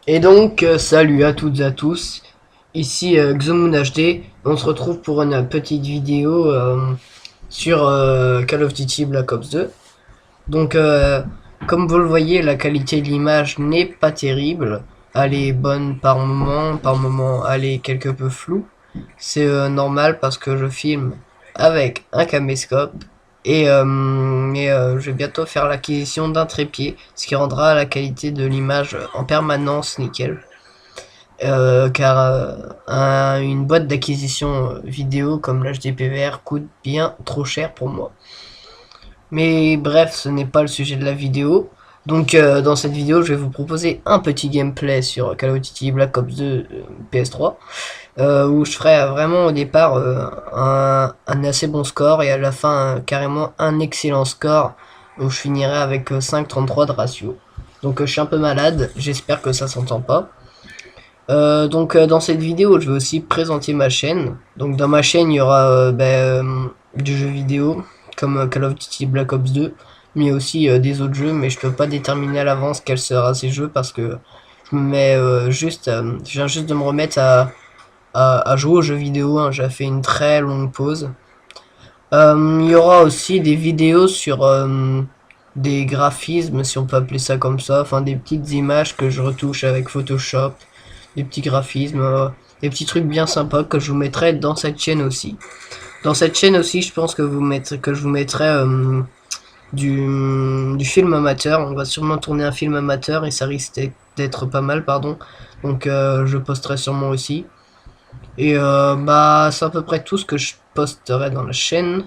Et donc, salut à toutes et à tous, ici Xomoon HD, on se retrouve pour une petite vidéo sur Call of Duty Black Ops 2. Donc, comme vous le voyez, la qualité de l'image n'est pas terrible, elle est bonne par moment elle est quelque peu floue. C'est normal parce que je filme avec un caméscope et je vais bientôt faire l'acquisition d'un trépied, ce qui rendra la qualité de l'image en permanence nickel. Car une boîte d'acquisition vidéo comme l'HDPVR coûte bien trop cher pour moi. Mais bref, ce n'est pas le sujet de la vidéo. Donc dans cette vidéo, je vais vous proposer un petit gameplay sur Call of Duty Black Ops 2 PS3, où je ferai vraiment au départ un assez bon score et à la fin carrément un excellent score, où je finirai avec 5,33 de ratio. Donc je suis un peu malade, j'espère que ça s'entend pas. Dans cette vidéo, je vais aussi présenter ma chaîne. Donc dans ma chaîne, il y aura du jeu vidéo comme Call of Duty Black Ops 2, mais aussi des autres jeux, mais je peux pas déterminer à l'avance quels seront ces jeux parce que je me mets je viens juste de me remettre à jouer aux jeux vidéo, hein. J'ai fait une très longue pause. Il y aura aussi des vidéos sur des graphismes, si on peut appeler ça comme ça, enfin des petites images que je retouche avec Photoshop, des petits graphismes, des petits trucs bien sympas que je vous mettrai dans cette chaîne aussi. Dans cette chaîne aussi, je pense que je vous mettrai du film amateur. On va sûrement tourner un film amateur et ça risque d'être pas mal, pardon. Donc je posterai sûrement aussi. Et c'est à peu près tout ce que je posterai dans la chaîne.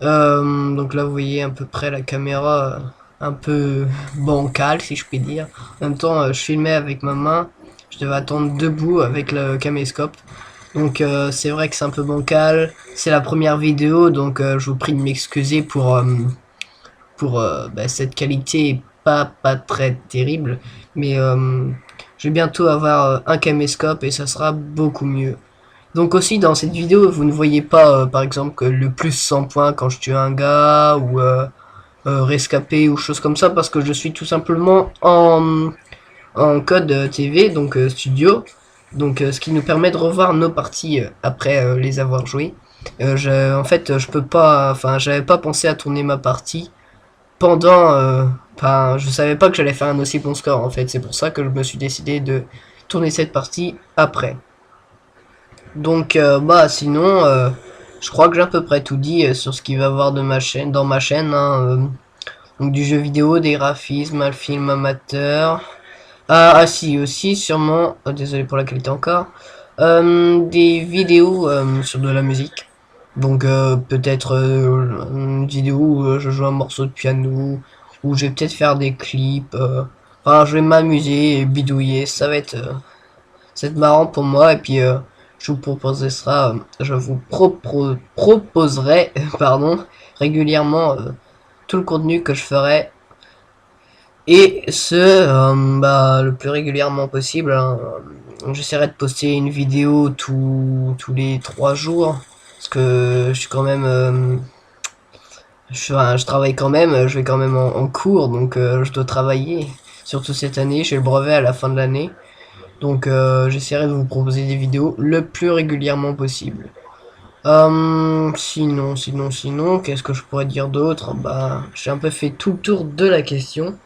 Donc là, vous voyez à peu près la caméra un peu bancale, si je puis dire. En même temps, je filmais avec ma main. Je devais attendre debout avec le caméscope. Donc c'est vrai que c'est un peu bancal. C'est la première vidéo, donc je vous prie de m'excuser pour cette qualité pas très terrible. Mais je vais bientôt avoir un caméscope et ça sera beaucoup mieux. Donc aussi dans cette vidéo, vous ne voyez pas par exemple que le plus 100 points quand je tue un gars ou rescapé ou choses comme ça parce que je suis tout simplement en code TV, donc studio. Donc ce qui nous permet de revoir nos parties après les avoir jouées. En fait, je peux pas, enfin, j'avais pas pensé à tourner ma partie pendant, enfin, je savais pas que j'allais faire un aussi bon score en fait. C'est pour ça que je me suis décidé de tourner cette partie après. Donc sinon je crois que j'ai à peu près tout dit sur ce qu'il va y avoir de ma chaîne, dans ma chaîne, hein, donc du jeu vidéo, des graphismes, un film amateur. Si aussi sûrement, désolé pour la qualité encore, des vidéos sur de la musique. Donc peut-être une vidéo où je joue un morceau de piano, où je vais peut-être faire des clips. Enfin, je vais m'amuser et bidouiller. Ça va être marrant pour moi et puis je vous proposerai pardon régulièrement tout le contenu que je ferai et le plus régulièrement possible, hein. J'essaierai de poster une vidéo tous les 3 jours parce que je suis quand même je travaille quand même, je vais quand même en cours donc je dois travailler surtout cette année, j'ai le brevet à la fin de l'année. Donc j'essaierai de vous proposer des vidéos le plus régulièrement possible. Sinon, qu'est-ce que je pourrais dire d'autre? Bah, j'ai un peu fait tout le tour de la question.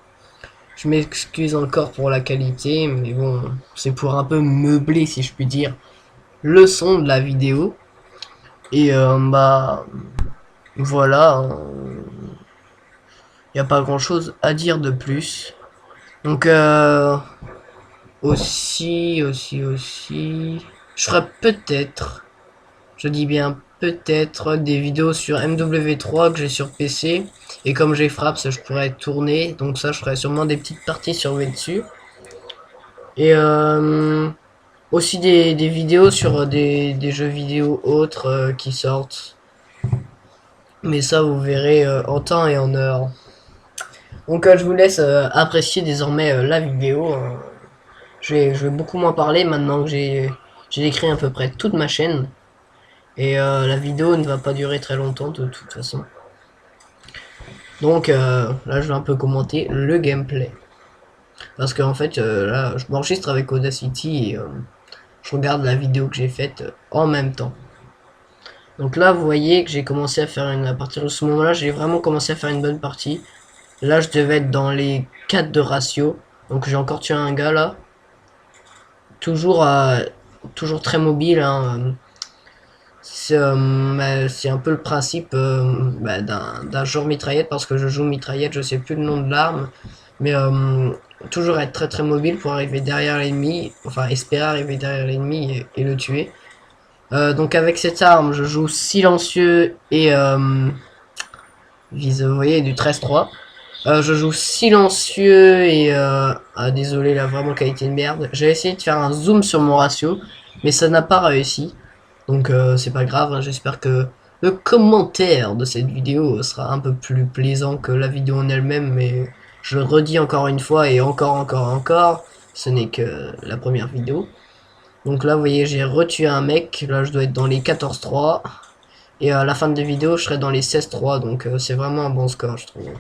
Je m'excuse encore pour la qualité, mais bon, c'est pour un peu meubler, si je puis dire, le son de la vidéo. Et voilà, il n'y a pas grand-chose à dire de plus. Donc aussi, je ferai peut-être, je dis bien peut-être, des vidéos sur MW3 que j'ai sur PC. Et comme j'ai Fraps, je pourrais tourner. Donc ça, je ferai sûrement des petites parties sur dessus. Et aussi des vidéos sur des jeux vidéo autres qui sortent. Mais ça, vous verrez en temps et en heure. Donc je vous laisse apprécier désormais la vidéo. Je vais beaucoup moins parler maintenant que j'ai décrit à peu près toute ma chaîne. Et la vidéo ne va pas durer très longtemps de toute façon. Donc là je vais un peu commenter le gameplay. Parce qu'en fait, là, je m'enregistre avec Audacity et je regarde la vidéo que j'ai faite en même temps. Donc là, vous voyez que j'ai commencé à faire à partir de ce moment-là, j'ai vraiment commencé à faire une bonne partie. Là, je devais être dans les 4 de ratio. Donc j'ai encore tué un gars là. Toujours, toujours très mobile, hein. C'est un peu le principe d'un genre mitraillette, parce que je joue mitraillette, je sais plus le nom de l'arme. Mais toujours être très très mobile pour arriver derrière l'ennemi, enfin espérer arriver derrière l'ennemi et le tuer. Donc avec cette arme, je joue silencieux et vise, vous voyez, du 13-3. Je joue silencieux et désolé là, vraiment qualité de merde. J'ai essayé de faire un zoom sur mon ratio, mais ça n'a pas réussi. Donc c'est pas grave, hein, j'espère que le commentaire de cette vidéo sera un peu plus plaisant que la vidéo en elle-même, mais je le redis encore une fois et encore, ce n'est que la première vidéo. Donc là, vous voyez, j'ai retué un mec, là je dois être dans les 14-3, et à la fin de la vidéo, je serai dans les 16-3, donc c'est vraiment un bon score, je trouve.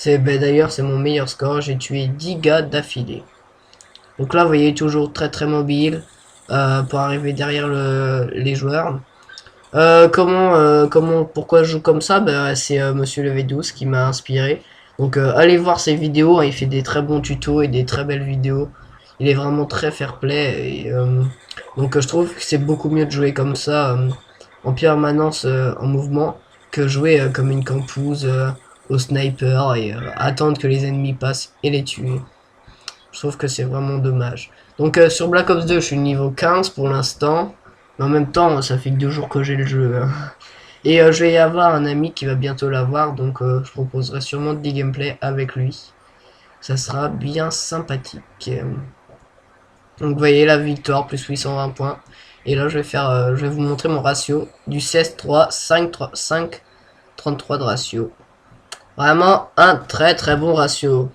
D'ailleurs, c'est mon meilleur score, j'ai tué 10 gars d'affilée. Donc là, vous voyez, toujours très très mobile, pour arriver derrière les joueurs. Pourquoi je joue comme ça? Bah, c'est Monsieur le V12 qui m'a inspiré. Donc allez voir ses vidéos, hein, il fait des très bons tutos et des très belles vidéos. Il est vraiment très fair play. Et, donc je trouve que c'est beaucoup mieux de jouer comme ça, en permanence en mouvement, que jouer comme une campouse au sniper et attendre que les ennemis passent et les tuer. Je trouve que c'est vraiment dommage. Donc sur Black Ops 2, je suis niveau 15 pour l'instant. Mais en même temps, ça fait que 2 jours que j'ai le jeu, hein. Et je vais y avoir un ami qui va bientôt l'avoir, donc je proposerai sûrement des gameplays avec lui. Ça sera bien sympathique. Donc vous voyez la victoire, plus 820 points. Et là, je vais vous montrer mon ratio du 16-3, 5, 33 de ratio. Vraiment un très très bon ratio.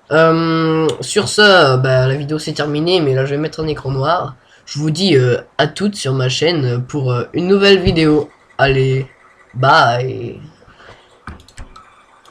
Sur ce, bah, la vidéo c'est terminé, mais là je vais mettre un écran noir. Je vous dis à toutes sur ma chaîne pour une nouvelle vidéo. Allez, bye.